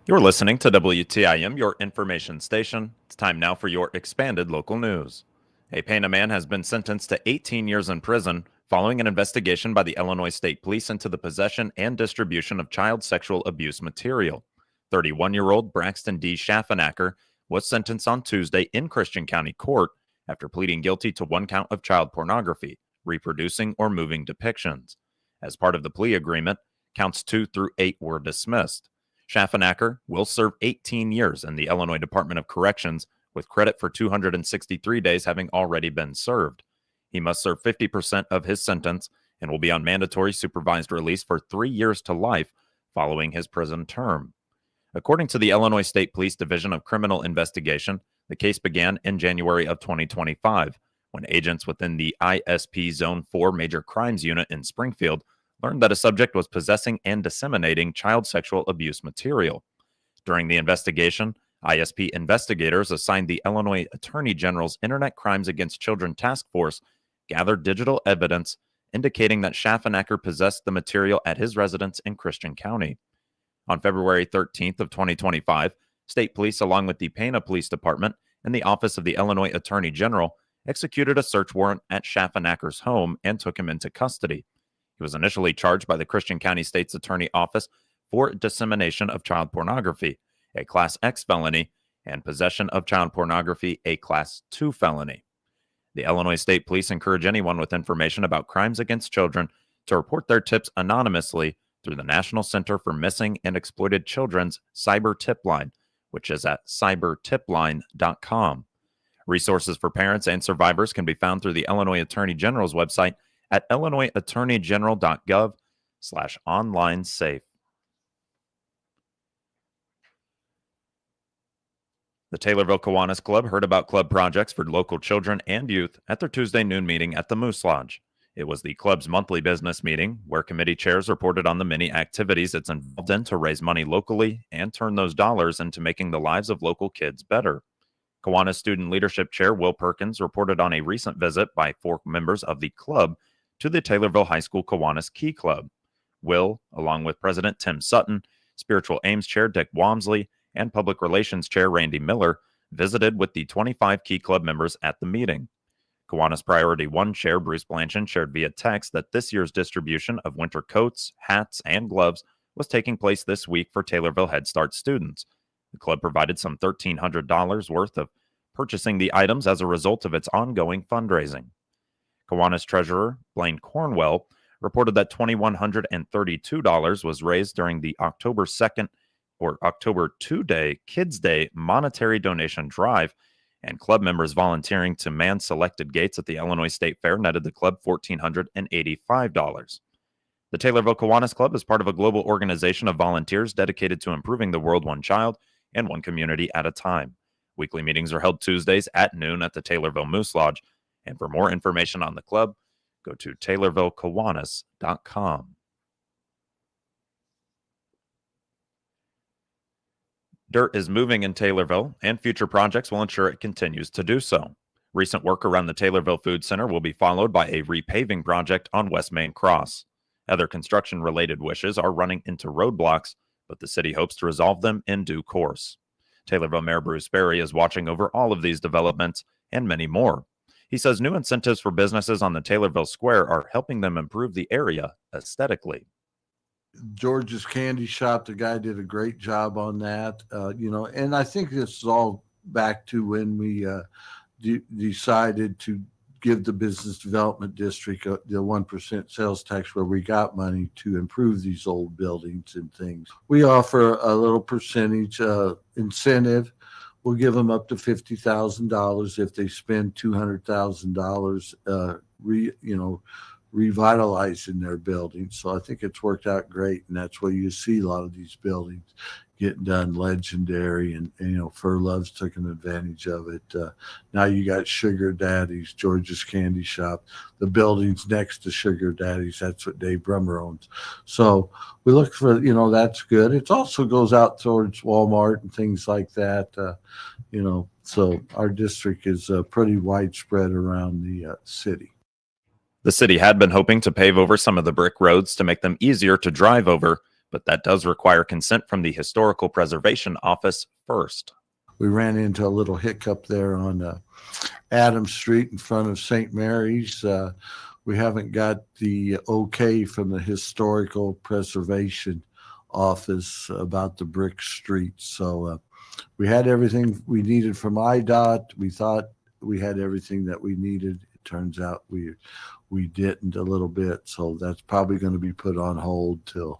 You're listening to WTIM, your information station. It's time now for your expanded local news. A Pana man has been sentenced to 18 years in prison following an investigation by the Illinois State Police into the possession and distribution of child sexual abuse material. 31-year-old Braxton D. Schaffenacker was sentenced on Tuesday in Christian County Court after pleading guilty to one count of child pornography, reproducing or moving depictions. As part of the plea agreement, counts 2 through 8 were dismissed. Schaffenacker will serve 18 years in the Illinois Department of Corrections, with credit for 263 days having already been served. He must serve 50% of his sentence and will be on mandatory supervised release for 3 years to life following his prison term. According to the Illinois State Police Division of Criminal Investigation, the case began in January of 2025 when agents within the ISP Zone 4 Major Crimes Unit in Springfield learned that a subject was possessing and disseminating child sexual abuse material. During the investigation, ISP investigators assigned the Illinois Attorney General's Internet Crimes Against Children Task Force gathered digital evidence indicating that Schaffenacker possessed the material at his residence in Christian County. On February 13th of 2025, state police, along with the Pana Police Department and the Office of the Illinois Attorney General, executed a search warrant at Schaffenacker's home and took him into custody. He was initially charged by the Christian County State's Attorney Office for dissemination of child pornography, a Class X felony, and possession of child pornography, a Class 2 felony. The Illinois State Police encourage anyone with information about crimes against children to report their tips anonymously through the National Center for Missing and Exploited Children's Cyber Tip Line, which is at cybertipline.com. Resources for parents and survivors can be found through the Illinois Attorney General's website at illinoisattorneygeneral.gov/online-safe. The Taylorville Kiwanis Club heard about club projects for local children and youth at their Tuesday noon meeting at the Moose Lodge. It was the club's monthly business meeting where committee chairs reported on the many activities it's involved in to raise money locally and turn those dollars into making the lives of local kids better. Kiwanis Student Leadership Chair Will Perkins reported on a recent visit by 4 members of the club to the Taylorville High School Kiwanis Key Club. Will, along with President Tim Sutton, Spiritual Aims Chair Dick Wamsley, and Public Relations Chair Randy Miller, visited with the 25 Key Club members at the meeting. Kiwanis Priority 1 Chair Bruce Blanchard shared via text that this year's distribution of winter coats, hats, and gloves was taking place this week for Taylorville Head Start students. The club provided some $1,300 worth of purchasing the items as a result of its ongoing fundraising. Kiwanis Treasurer Blaine Cornwell reported that $2,132 was raised during the October 2nd or October 2-day Kids Day monetary donation drive, and club members volunteering to man selected gates at the Illinois State Fair netted the club $1,485. The Taylorville Kiwanis Club is part of a global organization of volunteers dedicated to improving the world one child and one community at a time. Weekly meetings are held Tuesdays at noon at the Taylorville Moose Lodge, and for more information on the club, go to taylorvillekiwanis.com. Dirt is moving in Taylorville, and future projects will ensure it continues to do so. Recent work around the Taylorville Food Center will be followed by a repaving project on West Main Cross. Other construction-related wishes are running into roadblocks, but the city hopes to resolve them in due course. Taylorville Mayor Bruce Berry is watching over all of these developments and many more. He says new incentives for businesses on the Taylorville Square are helping them improve the area aesthetically. George's Candy Shop, the guy did a great job on that, and I think this is all back to when we decided to give the business development district the 1% sales tax, where we got money to improve these old buildings and things. We offer a little percentage incentive. We'll give them up to $50,000 if they spend $200,000 revitalizing their buildings. So I think it's worked out great, and that's where you see a lot of these buildings getting done legendary, and Fur Love's taking advantage of it. Now you got Sugar Daddy's, George's Candy Shop, the buildings next to Sugar Daddy's, that's what Dave Brummer owns. So we look for, that's good. It also goes out towards Walmart and things like that, so our district is pretty widespread around the city. The city had been hoping to pave over some of the brick roads to make them easier to drive over, but that does require consent from the Historical Preservation Office first. We ran into a little hiccup there on Adams Street in front of St. Mary's. We haven't got the okay from the Historical Preservation Office about the brick streets. So we had everything we needed from IDOT. We thought we had everything that we needed. It turns out we didn't a little bit. So that's probably going to be put on hold till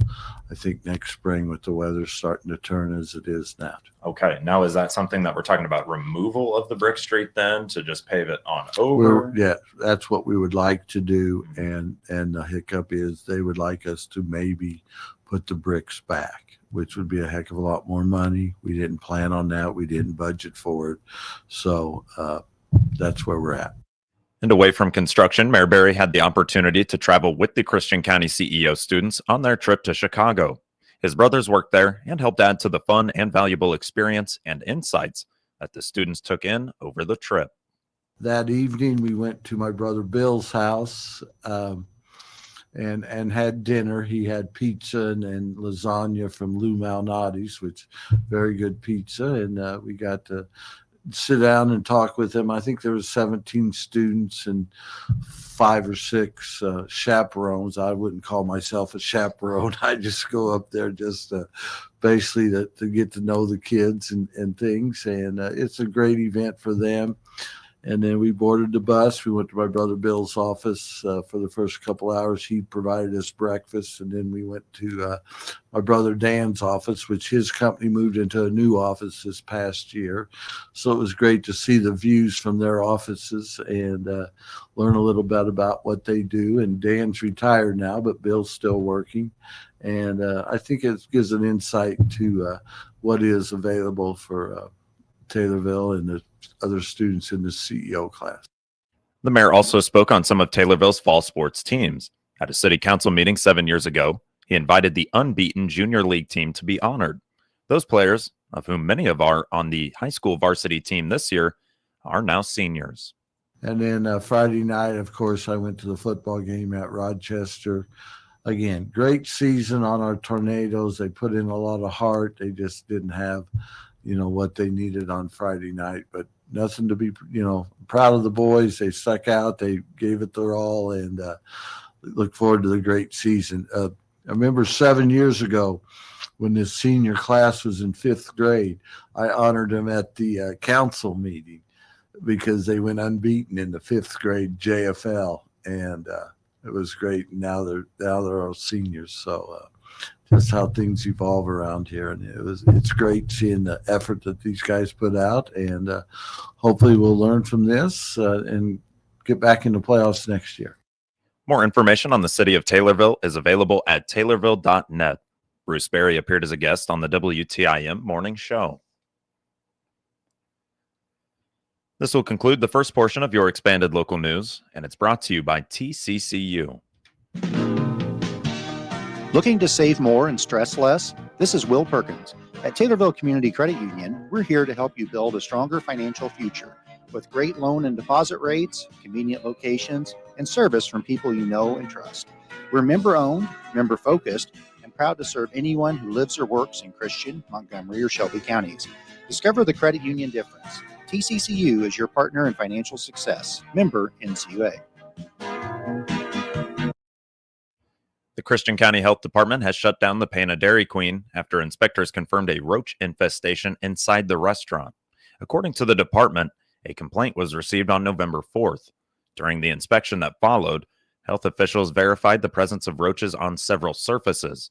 I think next spring with the weather starting to turn as it is now. Okay. Now, is that something that we're talking about removal of the brick street then to just pave it on over? Yeah, that's what we would like to do. And the hiccup is they would like us to maybe put the bricks back, which would be a heck of a lot more money. We didn't plan on that. We didn't budget for it. So that's where we're at. And away from construction, Mayor Berry had the opportunity to travel with the Christian County CEO students on their trip to Chicago. His brothers worked there and helped add to the fun and valuable experience and insights that the students took in over the trip. That evening, we went to my brother Bill's house and had dinner. He had pizza and lasagna from Lou Malnati's, which very good pizza. And we got to sit down and talk with him. I think there was 17 students and 5 or 6 chaperones. I wouldn't call myself a chaperone. I just go up there just basically to get to know the kids and things. And it's a great event for them. And then we boarded the bus. We went to my brother Bill's office for the first couple hours. He provided us breakfast. And then we went to my brother Dan's office, which his company moved into a new office this past year. So it was great to see the views from their offices and learn a little bit about what they do. And Dan's retired now, but Bill's still working. And I think it gives an insight to what is available for Taylorville and the other students in the CEO class. The mayor also spoke on some of Taylorville's fall sports teams. At a city council meeting 7 years ago, he invited the unbeaten junior league team to be honored. Those players, of whom many of are on the high school varsity team this year, are now seniors. And then Friday night, of course, I went to the football game at Rochester. Again, great season on our Tornadoes. They put in a lot of heart. They just didn't have what they needed on Friday night, but nothing to be, proud of the boys. They stuck out, they gave it their all, and look forward to the great season. I remember 7 years ago when this senior class was in 5th grade, I honored them at the council meeting because they went unbeaten in the 5th grade JFL, and it was great. Now they're all seniors. So just how things evolve around here, and it's great seeing the effort that these guys put out, and hopefully we'll learn from this and get back into playoffs next year. More information on the city of Taylorville is available at taylorville.net. Bruce Berry appeared as a guest on the WTIM morning show. This will conclude the first portion of your expanded local news, and it's brought to you by TCCU. Looking to save more and stress less? This is Will Perkins. At Taylorville Community Credit Union, we're here to help you build a stronger financial future with great loan and deposit rates, convenient locations, and service from people you know and trust. We're member-owned, member-focused, and proud to serve anyone who lives or works in Christian, Montgomery, or Shelby counties. Discover the credit union difference. TCCU is your partner in financial success. Member NCUA. The Christian County Health Department has shut down the Pana Dairy Queen after inspectors confirmed a roach infestation inside the restaurant. According to the department, a complaint was received on November 4th. During the inspection that followed, health officials verified the presence of roaches on several surfaces,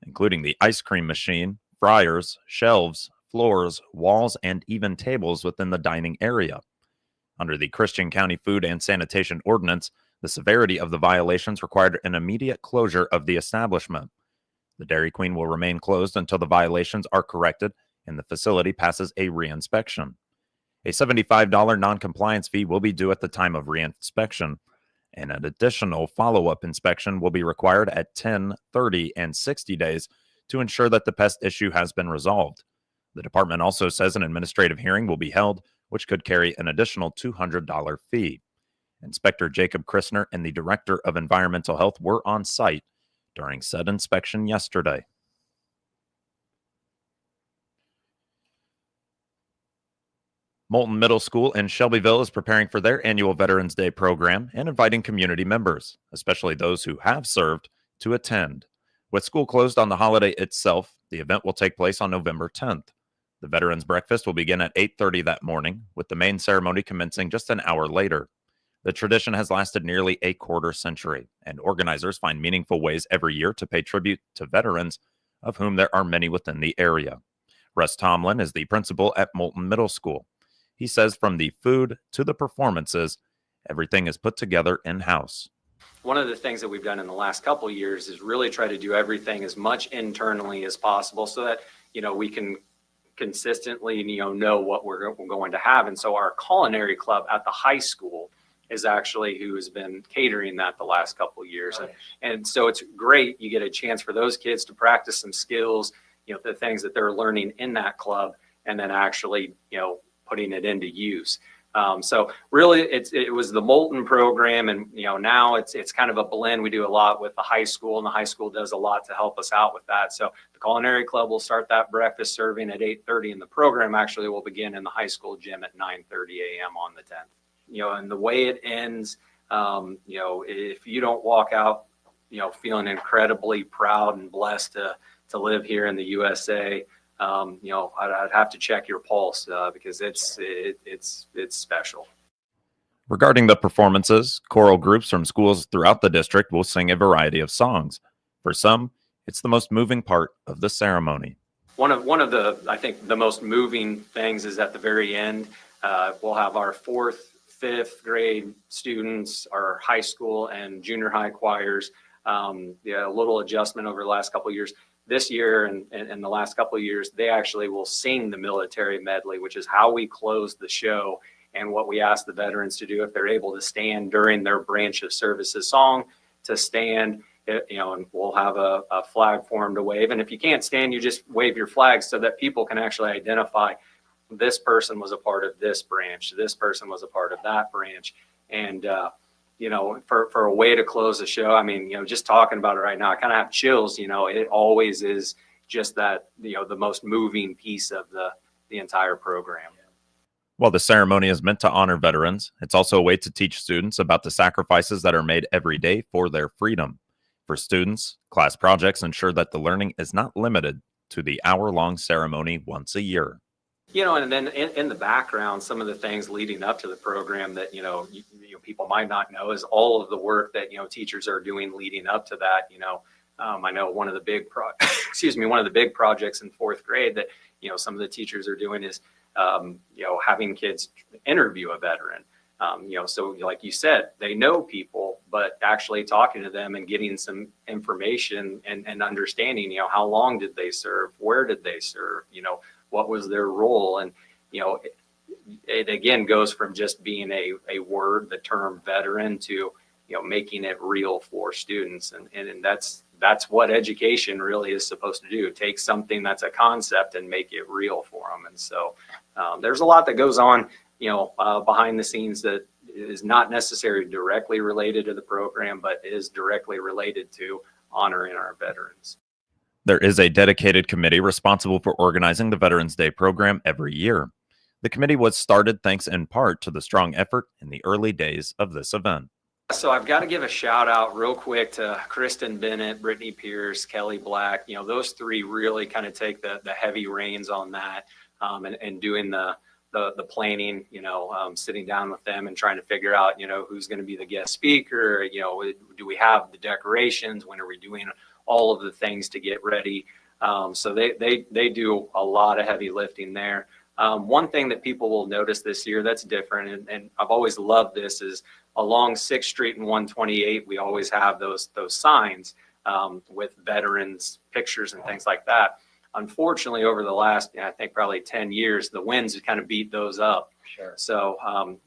including the ice cream machine, fryers, shelves, floors, walls, and even tables within the dining area. Under the Christian County Food and Sanitation Ordinance, the severity of the violations required an immediate closure of the establishment. The Dairy Queen will remain closed until the violations are corrected and the facility passes a reinspection. A $75 non-compliance fee will be due at the time of reinspection, and an additional follow-up inspection will be required at 10, 30, and 60 days to ensure that the pest issue has been resolved. The department also says an administrative hearing will be held, which could carry an additional $200 fee. Inspector Jacob Christner and the Director of Environmental Health were on site during said inspection yesterday. Moulton Middle School in Shelbyville is preparing for their annual Veterans Day program and inviting community members, especially those who have served, to attend. With school closed on the holiday itself, the event will take place on November 10th. The Veterans Breakfast will begin at 8:30 that morning, with the main ceremony commencing just an hour later. The tradition has lasted nearly a quarter century, and organizers find meaningful ways every year to pay tribute to veterans, of whom there are many within the area. Russ Tomlin is the principal at Moulton Middle School. He says from the food to the performances, everything is put together in-house. One of the things that we've done in the last couple of years is really try to do everything as much internally as possible so that, we can consistently, know what we're going to have. And so our culinary club at the high school is actually who has been catering that the last couple of years. Nice. And so it's great. You get a chance for those kids to practice some skills, the things that they're learning in that club, and then actually, putting it into use. So really it was the Moulton program, and now it's kind of a blend. We do a lot with the high school, and the high school does a lot to help us out with that. So the culinary club will start that breakfast serving at 8:30, and the program actually will begin in the high school gym at 9:30 a.m. on the 10th. And the way it ends, if you don't walk out, feeling incredibly proud and blessed to live here in the USA, I'd have to check your pulse because it's special. Regarding the performances, choral groups from schools throughout the district will sing a variety of songs. For some, it's the most moving part of the ceremony. One of the, I think, the most moving things is at the very end. We'll have our 4th, 5th grade students, our high school and junior high choirs. A little adjustment over the last couple of years. This year and the last couple of years, they actually will sing the military medley, which is how we close the show and what we ask the veterans to do if they're able to stand during their branch of services song, to stand, and we'll have a flag for them to wave. And if you can't stand, you just wave your flag so that people can actually identify this person was a part of this branch, this person was a part of that branch. And for a way to close the show, I mean, just talking about it right now, I kind of have chills. It always is just that, the most moving piece of the entire program. While the ceremony is meant to honor veterans, it's also a way to teach students about the sacrifices that are made every day for their freedom. For students, class projects ensure that the learning is not limited to the hour-long ceremony once a year. And then in the background, some of the things leading up to the program that, people might not know is all of the work that, teachers are doing leading up to that. I know one of the big one of the big projects in 4th grade that, some of the teachers are doing is, having kids interview a veteran. So like you said, they know people, but actually talking to them and getting some information and understanding, how long did they serve? Where did they serve? What was their role? And, it again goes from just being a word, the term veteran, to, making it real for students. And that's what education really is supposed to do. Take something that's a concept and make it real for them. And so there's a lot that goes on, behind the scenes that is not necessarily directly related to the program, but is directly related to honoring our veterans. There is a dedicated committee responsible for organizing the Veterans Day program every year. The committee was started thanks in part to the strong effort in the early days of this event. So I've got to give a shout out real quick to Kristen Bennett, Brittany Pierce, Kelly Black. Those three really kind of take the heavy reins on that, and doing the planning, sitting down with them and trying to figure out, who's going to be the guest speaker, do we have the decorations, when are we doing all of the things to get ready. So they do a lot of heavy lifting there. One thing that people will notice this year that's different, and I've always loved this, is along 6th Street and 128, we always have those signs with veterans pictures and things like that. Unfortunately, over the last, I think probably 10 years, the winds have kind of beat those up. Sure. So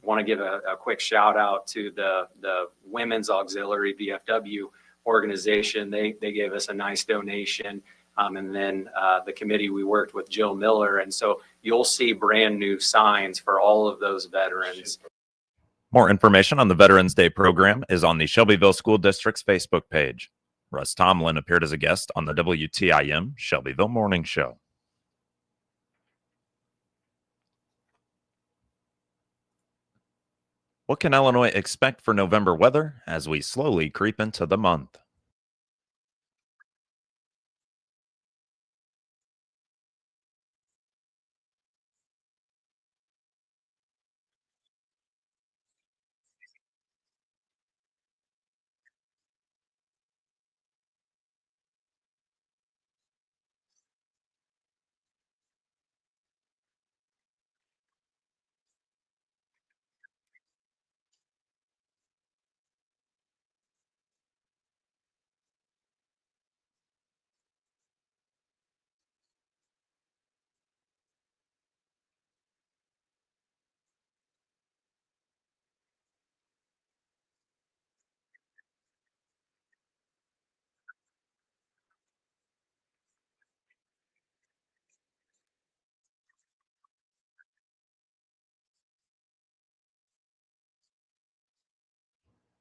want to give a quick shout out to the Women's Auxiliary VFW organization. They gave us a nice donation. And then the committee, we worked with Jill Miller. And so you'll see brand new signs for all of those veterans. More information on the Veterans Day program is on the Shelbyville School District's Facebook page. Russ Tomlin appeared as a guest on the WTIM Shelbyville Morning Show. What can Illinois expect for November weather as we slowly creep into the month?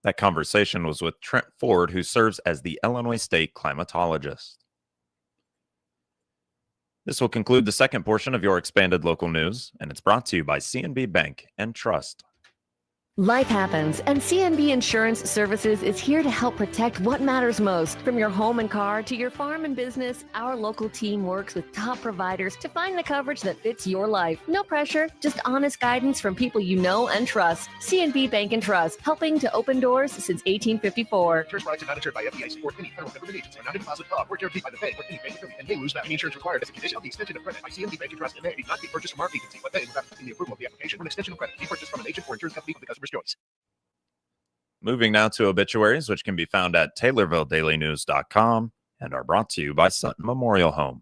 That conversation was with Trent Ford, who serves as the Illinois State climatologist. This will conclude the second portion of your expanded local news, and it's brought to you by CNB Bank and Trust. Life happens, and CNB Insurance Services is here to help protect what matters most. From your home and car to your farm and business, our local team works with top providers to find the coverage that fits your life. No pressure, just honest guidance from people you know and trust. CNB Bank and Trust, helping to open doors since 1854. Insurance products are not insured by FDIC or any federal government agency, are not a deposit of or guaranteed by the bank or any bank affiliate, and may lose value. Any insurance required as a condition of the extension of credit by CNB Bank and Trust, and may not be purchased from our agency, but they will have to the approval of the application for an extension of credit be purchased from an agent or insurance company of the customer's choice. Moving now to obituaries, which can be found at TaylorvilleDailyNews.com and are brought to you by Sutton Memorial Home.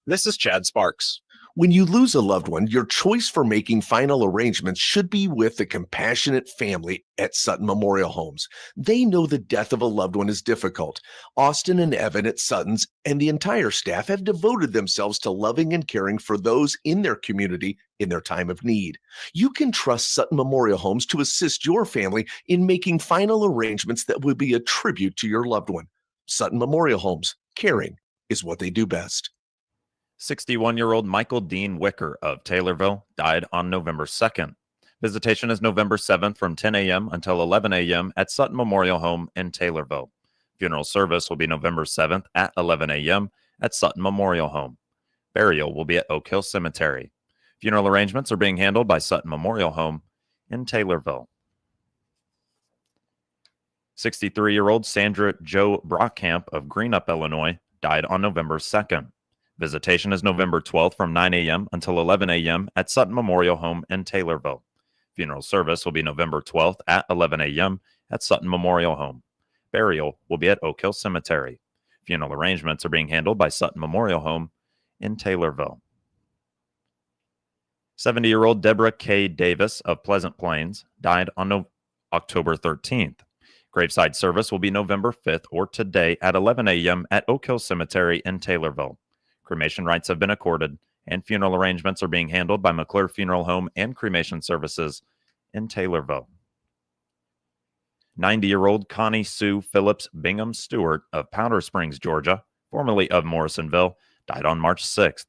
This is Chad Sparks. When you lose a loved one, your choice for making final arrangements should be with the compassionate family at Sutton Memorial Homes. They know the death of a loved one is difficult. Austin and Evan at Sutton's and the entire staff have devoted themselves to loving and caring for those in their community in their time of need. You can trust Sutton Memorial Homes to assist your family in making final arrangements that will be a tribute to your loved one. Sutton Memorial Homes, caring is what they do best. 61-year-old Michael Dean Wicker of Taylorville died on November 2nd. Visitation is November 7th from 10 a.m. until 11 a.m. at Sutton Memorial Home in Taylorville. Funeral service will be November 7th at 11 a.m. at Sutton Memorial Home. Burial will be at Oak Hill Cemetery. Funeral arrangements are being handled by Sutton Memorial Home in Taylorville. 63-year-old Sandra Jo Brockamp of Greenup, Illinois, died on November 2nd. Visitation is November 12th from 9 a.m. until 11 a.m. at Sutton Memorial Home in Taylorville. Funeral service will be November 12th at 11 a.m. at Sutton Memorial Home. Burial will be at Oak Hill Cemetery. Funeral arrangements are being handled by Sutton Memorial Home in Taylorville. 70-year-old Deborah K. Davis of Pleasant Plains died on October 13th. Graveside service will be November 5th or today at 11 a.m. at Oak Hill Cemetery in Taylorville. Cremation rights have been accorded, and funeral arrangements are being handled by McClure Funeral Home and Cremation Services in Taylorville. 90-year-old Connie Sue Phillips Bingham Stewart of Powder Springs, Georgia, formerly of Morrisonville, died on March 6th.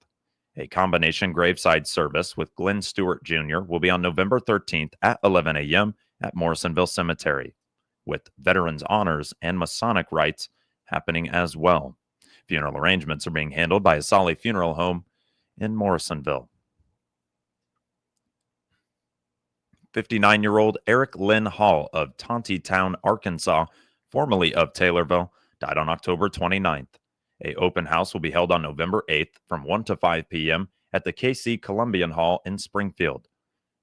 A combination graveside service with Glenn Stewart Jr. will be on November 13th at 11 a.m. at Morrisonville Cemetery, with Veterans Honors and Masonic rites happening as well. Funeral arrangements are being handled by Asali Funeral Home in Morrisonville. 59-year-old Eric Lynn Hall of Tontitown, Arkansas, formerly of Taylorville, died on October 29th. An open house will be held on November 8th from 1 to 5 p.m. at the KC Columbian Hall in Springfield.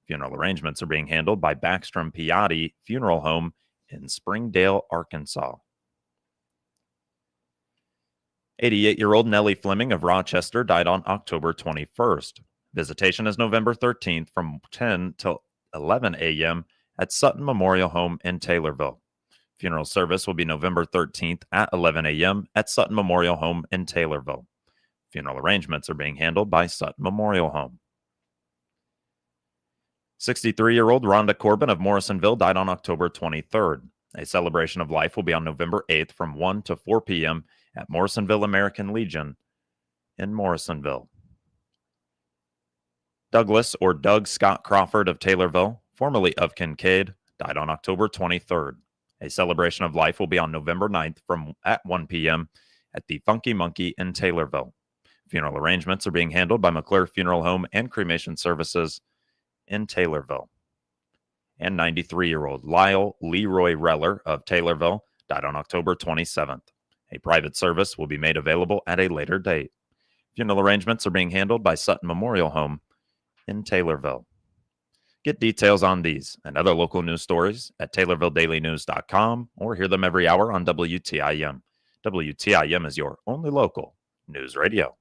Funeral arrangements are being handled by Backstrom Piatti Funeral Home in Springdale, Arkansas. 88-year-old Nellie Fleming of Rochester died on October 21st. Visitation is November 13th from 10 till 11 a.m. at Sutton Memorial Home in Taylorville. Funeral service will be November 13th at 11 a.m. at Sutton Memorial Home in Taylorville. Funeral arrangements are being handled by Sutton Memorial Home. 63-year-old Rhonda Corbin of Morrisonville died on October 23rd. A celebration of life will be on November 8th from 1 to 4 p.m. at Morrisonville American Legion in Morrisonville. Douglas or Doug Scott Crawford of Taylorville, formerly of Kincaid, died on October 23rd. A celebration of life will be on November 9th at 1 p.m. at the Funky Monkey in Taylorville. Funeral arrangements are being handled by McClure Funeral Home and Cremation Services in Taylorville. And 93-year-old Lyle Leroy Reller of Taylorville died on October 27th. A private service will be made available at a later date. Funeral arrangements are being handled by Sutton Memorial Home in Taylorville. Get details on these and other local news stories at TaylorvilleDailyNews.com or hear them every hour on WTIM. WTIM is your only local news radio.